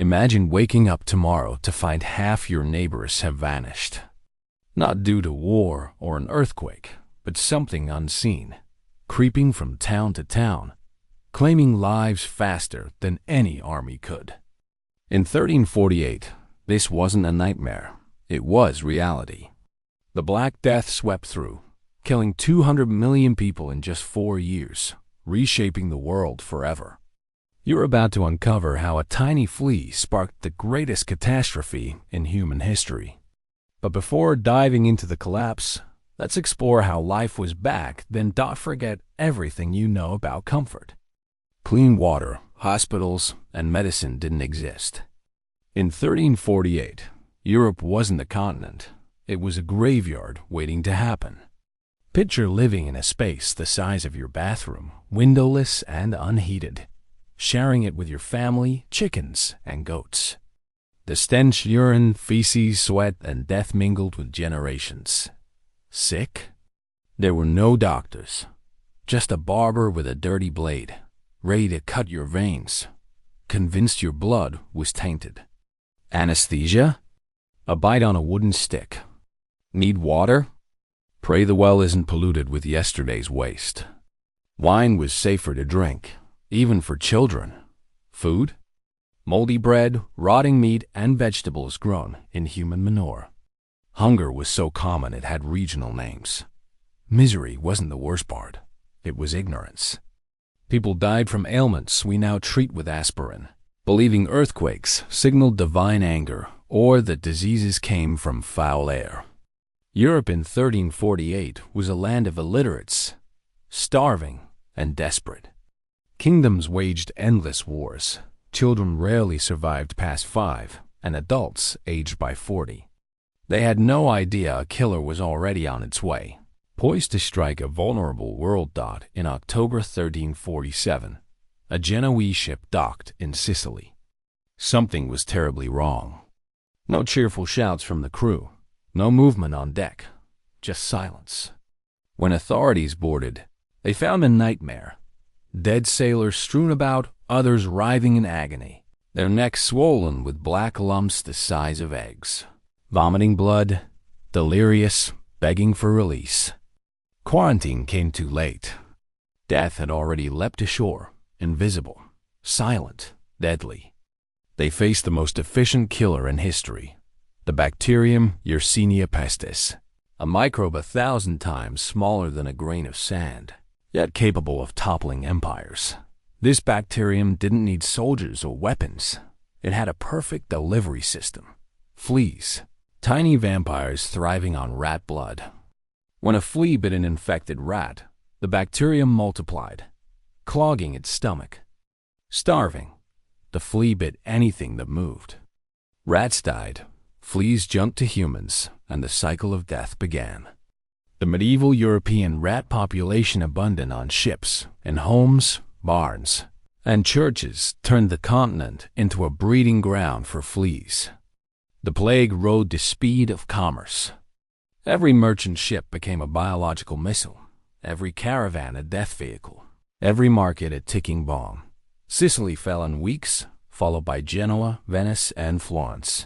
Imagine waking up tomorrow to find half your neighbors have vanished. Not due to war or an earthquake, but something unseen, creeping from town to town, claiming lives faster than any army could. In 1348, this wasn't a nightmare, it was reality. The Black Death swept through, killing 200 million people in just 4 years, reshaping the world forever. You're about to uncover how a tiny flea sparked the greatest catastrophe in human history. But before diving into the collapse, let's explore how life was back, then don't forget everything you know about comfort. Clean water, hospitals, and medicine didn't exist. In 1348, Europe wasn't a continent. It was a graveyard waiting to happen. Picture living in a space the size of your bathroom, windowless and unheated, sharing it with your family, chickens, and goats. The stench, urine, feces, sweat, and death mingled with generations. Sick? There were no doctors, just a barber with a dirty blade, ready to cut your veins, convinced your blood was tainted. Anesthesia? A bite on a wooden stick. Need water? Pray the well isn't polluted with yesterday's waste. Wine was safer to drink, even for children. Food? Moldy bread, rotting meat, and vegetables grown in human manure. Hunger was so common it had regional names. Misery wasn't the worst part. It was ignorance. People died from ailments we now treat with aspirin, believing earthquakes signaled divine anger or that diseases came from foul air. Europe in 1348 was a land of illiterates, starving and desperate. Kingdoms waged endless wars. Children rarely survived past 5, and adults aged by 40. They had no idea a killer was already on its way, poised to strike a vulnerable world. In October 1347, a Genoese ship docked in Sicily. Something was terribly wrong. No cheerful shouts from the crew, no movement on deck, just silence. When authorities boarded, they found a nightmare. Dead sailors strewn about, others writhing in agony, their necks swollen with black lumps the size of eggs, vomiting blood, delirious, begging for release. Quarantine came too late. Death had already leapt ashore, invisible, silent, deadly. They faced the most efficient killer in history, the bacterium Yersinia pestis, a microbe 1,000 times smaller than a grain of sand, yet capable of toppling empires. This bacterium didn't need soldiers or weapons. It had a perfect delivery system. Fleas, tiny vampires thriving on rat blood. When a flea bit an infected rat, the bacterium multiplied, clogging its stomach. Starving, the flea bit anything that moved. Rats died, fleas jumped to humans, and the cycle of death began. The medieval European rat population abundant on ships, in homes, barns, and churches turned the continent into a breeding ground for fleas. The plague rode the speed of commerce. Every merchant ship became a biological missile, every caravan a death vehicle, every market a ticking bomb. Sicily fell in weeks, followed by Genoa, Venice, and Florence.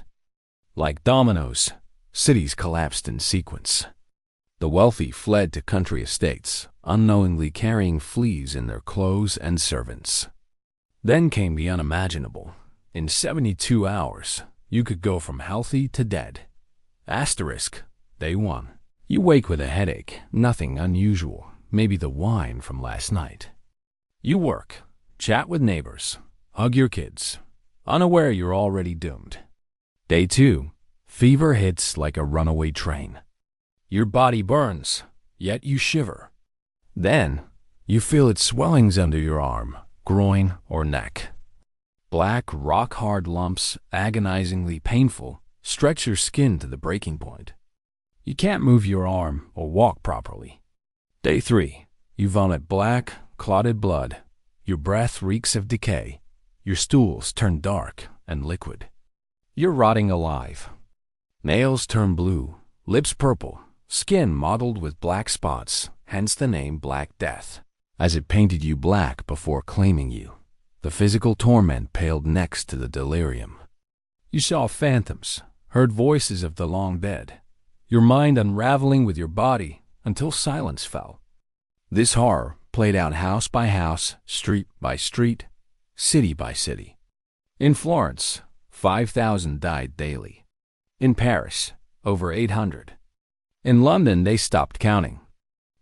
Like dominoes, cities collapsed in sequence. The wealthy fled to country estates, unknowingly carrying fleas in their clothes and servants. Then came the unimaginable. In 72 hours, you could go from healthy to dead. Asterisk, day 1. You wake with a headache, nothing unusual, maybe the wine from last night. You work, chat with neighbors, hug your kids, unaware you're already doomed. Day 2, fever hits like a runaway train. Your body burns, yet you shiver. Then, you feel its swellings under your arm, groin, or neck. Black, rock-hard lumps, agonizingly painful, stretch your skin to the breaking point. You can't move your arm or walk properly. Day 3, you vomit black, clotted blood. Your breath reeks of decay. Your stools turn dark and liquid. You're rotting alive. Nails turn blue, lips purple, skin mottled with black spots, hence the name Black Death, as it painted you black before claiming you. The physical torment paled next to the delirium. You saw phantoms, heard voices of the long dead, your mind unraveling with your body until silence fell. This horror played out house by house, street by street, city by city. In Florence, 5,000 died daily. In Paris, over 800. In London, they stopped counting.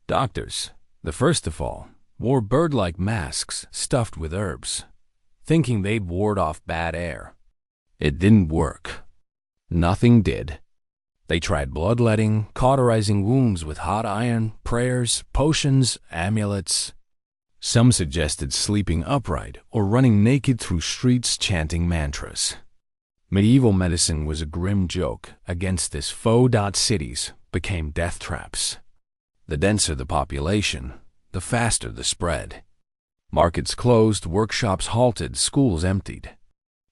Doctors, the first of all, wore bird-like masks stuffed with herbs, thinking they'd ward off bad air. It didn't work. Nothing did. They tried bloodletting, cauterizing wounds with hot iron, prayers, potions, amulets. Some suggested sleeping upright or running naked through streets chanting mantras. Medieval medicine was a grim joke against this foe. Cities became death traps. The denser the population, the faster the spread. Markets closed, workshops halted, schools emptied.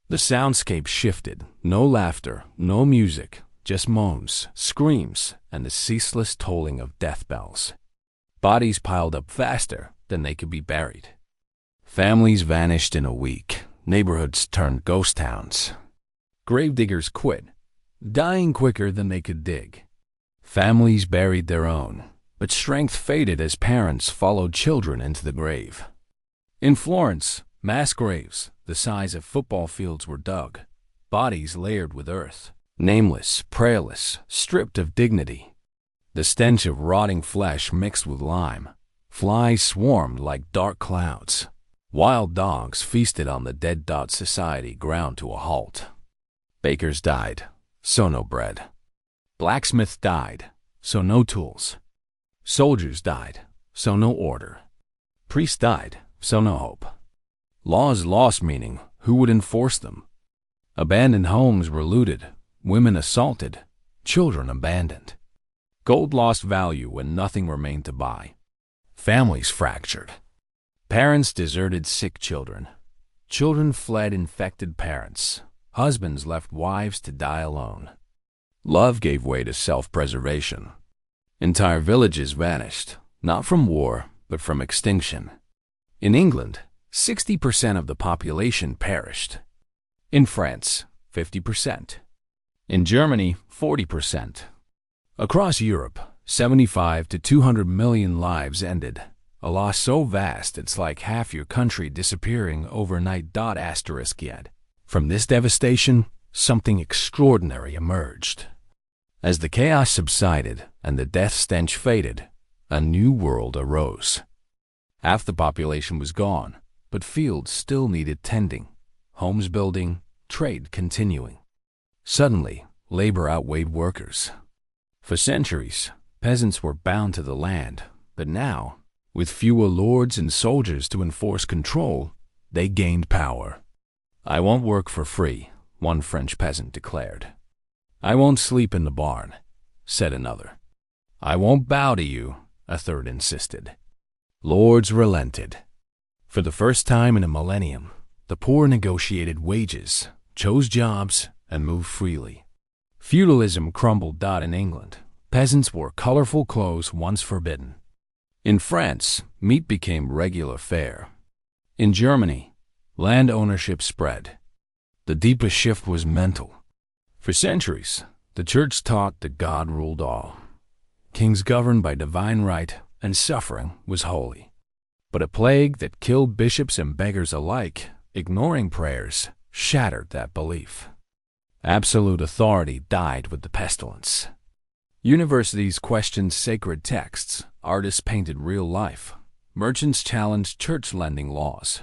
The soundscape shifted. No laughter, no music, just moans, screams, and the ceaseless tolling of death bells. Bodies piled up faster than they could be buried. Families vanished in a week. Neighborhoods turned ghost towns. Gravediggers quit, dying quicker than they could dig. Families buried their own, but strength faded as parents followed children into the grave. In Florence, mass graves the size of football fields were dug, bodies layered with earth, nameless, prayerless, stripped of dignity. The stench of rotting flesh mixed with lime. Flies swarmed like dark clouds. Wild dogs feasted on the dead. Society ground to a halt. Bakers died, so no bread. Blacksmiths died, so no tools. Soldiers died, so no order. Priests died, so no hope. Laws lost meaning. Who would enforce them? Abandoned homes were looted, women assaulted, children abandoned. Gold lost value when nothing remained to buy. Families fractured. Parents deserted sick children. Children fled infected parents. Husbands left wives to die alone. Love gave way to self-preservation. Entire villages vanished, not from war, but from extinction. In England, 60% of the population perished. In France, 50%. In Germany, 40%. Across Europe, 75 to 200 million lives ended, a loss so vast it's like half your country disappearing overnight. Yet, from this devastation, something extraordinary emerged. As the chaos subsided and the death stench faded, a new world arose. Half the population was gone, but fields still needed tending, homes building, trade continuing. Suddenly, labor outweighed workers. For centuries, peasants were bound to the land, but now, with fewer lords and soldiers to enforce control, they gained power. "I won't work for free," one French peasant declared. "I won't sleep in the barn," said another. "I won't bow to you," a third insisted. Lords relented. For the first time in a millennium, the poor negotiated wages, chose jobs, and moved freely. Feudalism crumbled. In England, peasants wore colorful clothes once forbidden. In France, meat became regular fare. In Germany, land ownership spread. The deepest shift was mental. For centuries, the church taught that God ruled all. Kings governed by divine right, and suffering was holy. But a plague that killed bishops and beggars alike, ignoring prayers, shattered that belief. Absolute authority died with the pestilence. Universities questioned sacred texts, artists painted real life, merchants challenged church lending laws.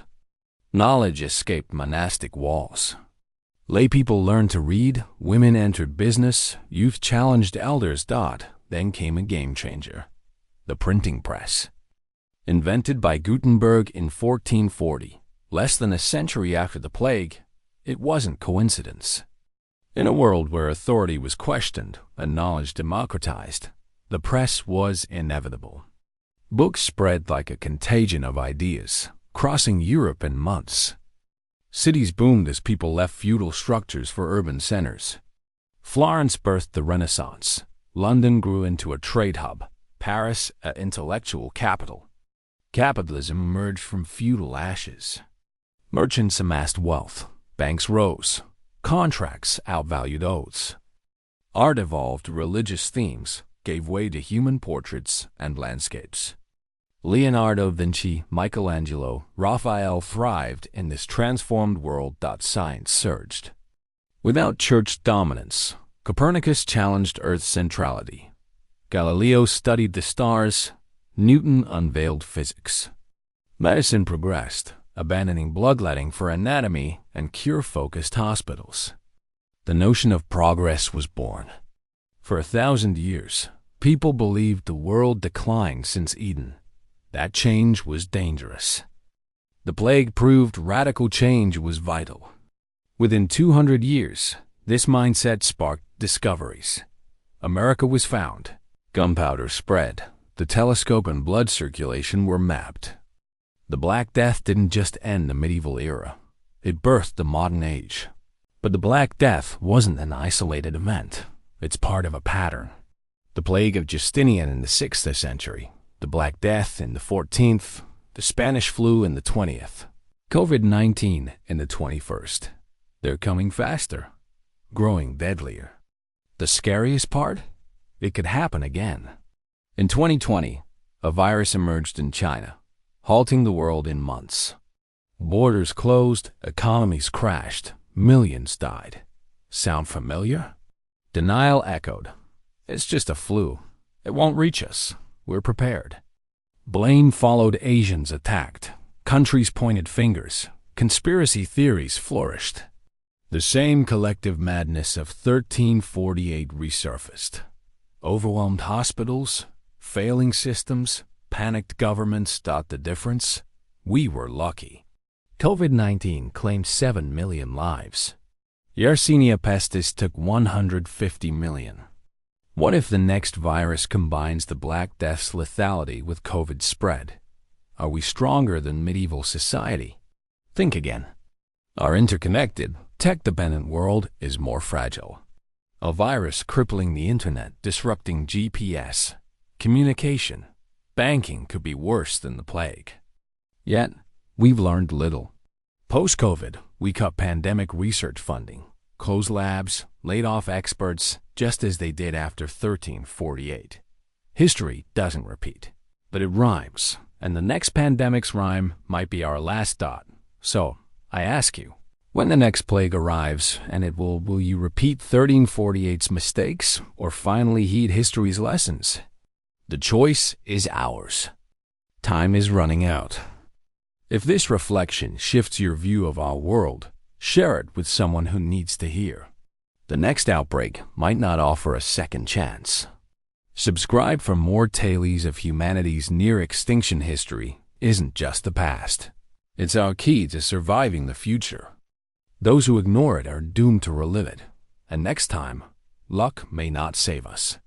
Knowledge escaped monastic walls. Laypeople learned to read, women entered business, youth challenged elders. Then came a game changer: the printing press. Invented by Gutenberg in 1440, less than a century after the plague, it wasn't coincidence. In a world where authority was questioned and knowledge democratized, the press was inevitable. Books spread like a contagion of ideas, crossing Europe in months. Cities boomed as people left feudal structures for urban centers. Florence birthed the Renaissance. London grew into a trade hub. Paris, an intellectual capital. Capitalism emerged from feudal ashes. Merchants amassed wealth, banks rose, contracts outvalued oaths. Art evolved, religious themes gave way to human portraits and landscapes. Leonardo da Vinci, Michelangelo, Raphael thrived in this transformed world. Science surged. Without church dominance, Copernicus challenged Earth's centrality. Galileo studied the stars, Newton unveiled physics. Medicine progressed, abandoning bloodletting for anatomy and cure-focused hospitals. The notion of progress was born. For 1,000 years, people believed the world declined since Eden. That change was dangerous. The plague proved radical change was vital. Within 200 years, this mindset sparked discoveries. America was found. Gunpowder spread. The telescope and blood circulation were mapped. The Black Death didn't just end the medieval era. It birthed the modern age. But the Black Death wasn't an isolated event. It's part of a pattern. The plague of Justinian in the 6th century, the Black Death in the 14th, the Spanish flu in the 20th, COVID-19 in the 21st. They're coming faster, growing deadlier. The scariest part? It could happen again. In 2020, a virus emerged in China, halting the world in months. Borders closed, economies crashed, millions died. Sound familiar? Denial echoed. It's just a flu. It won't reach us. We're prepared. Blame followed. Asians attacked. Countries pointed fingers. Conspiracy theories flourished. The same collective madness of 1348 resurfaced. Overwhelmed hospitals, failing systems, panicked governments. The difference? We were lucky. COVID-19 claimed 7 million lives. Yersinia pestis took 150 million. What if the next virus combines the Black Death's lethality with COVID's spread? Are we stronger than medieval society? Think again. Our interconnected, tech-dependent world is more fragile. A virus crippling the internet, disrupting GPS, communication, banking could be worse than the plague. Yet, we've learned little. Post-COVID, we cut pandemic research funding, closed labs, laid off experts, just as they did after 1348. History doesn't repeat, but it rhymes, and the next pandemic's rhyme might be our last. So, I ask you, when the next plague arrives, and will you repeat 1348's mistakes or finally heed history's lessons? The choice is ours. Time is running out. If this reflection shifts your view of our world, share it with someone who needs to hear. The next outbreak might not offer a second chance. Subscribe for more tales of humanity's near-extinction history. Isn't just the past. It's our key to surviving the future. Those who ignore it are doomed to relive it, and next time, luck may not save us.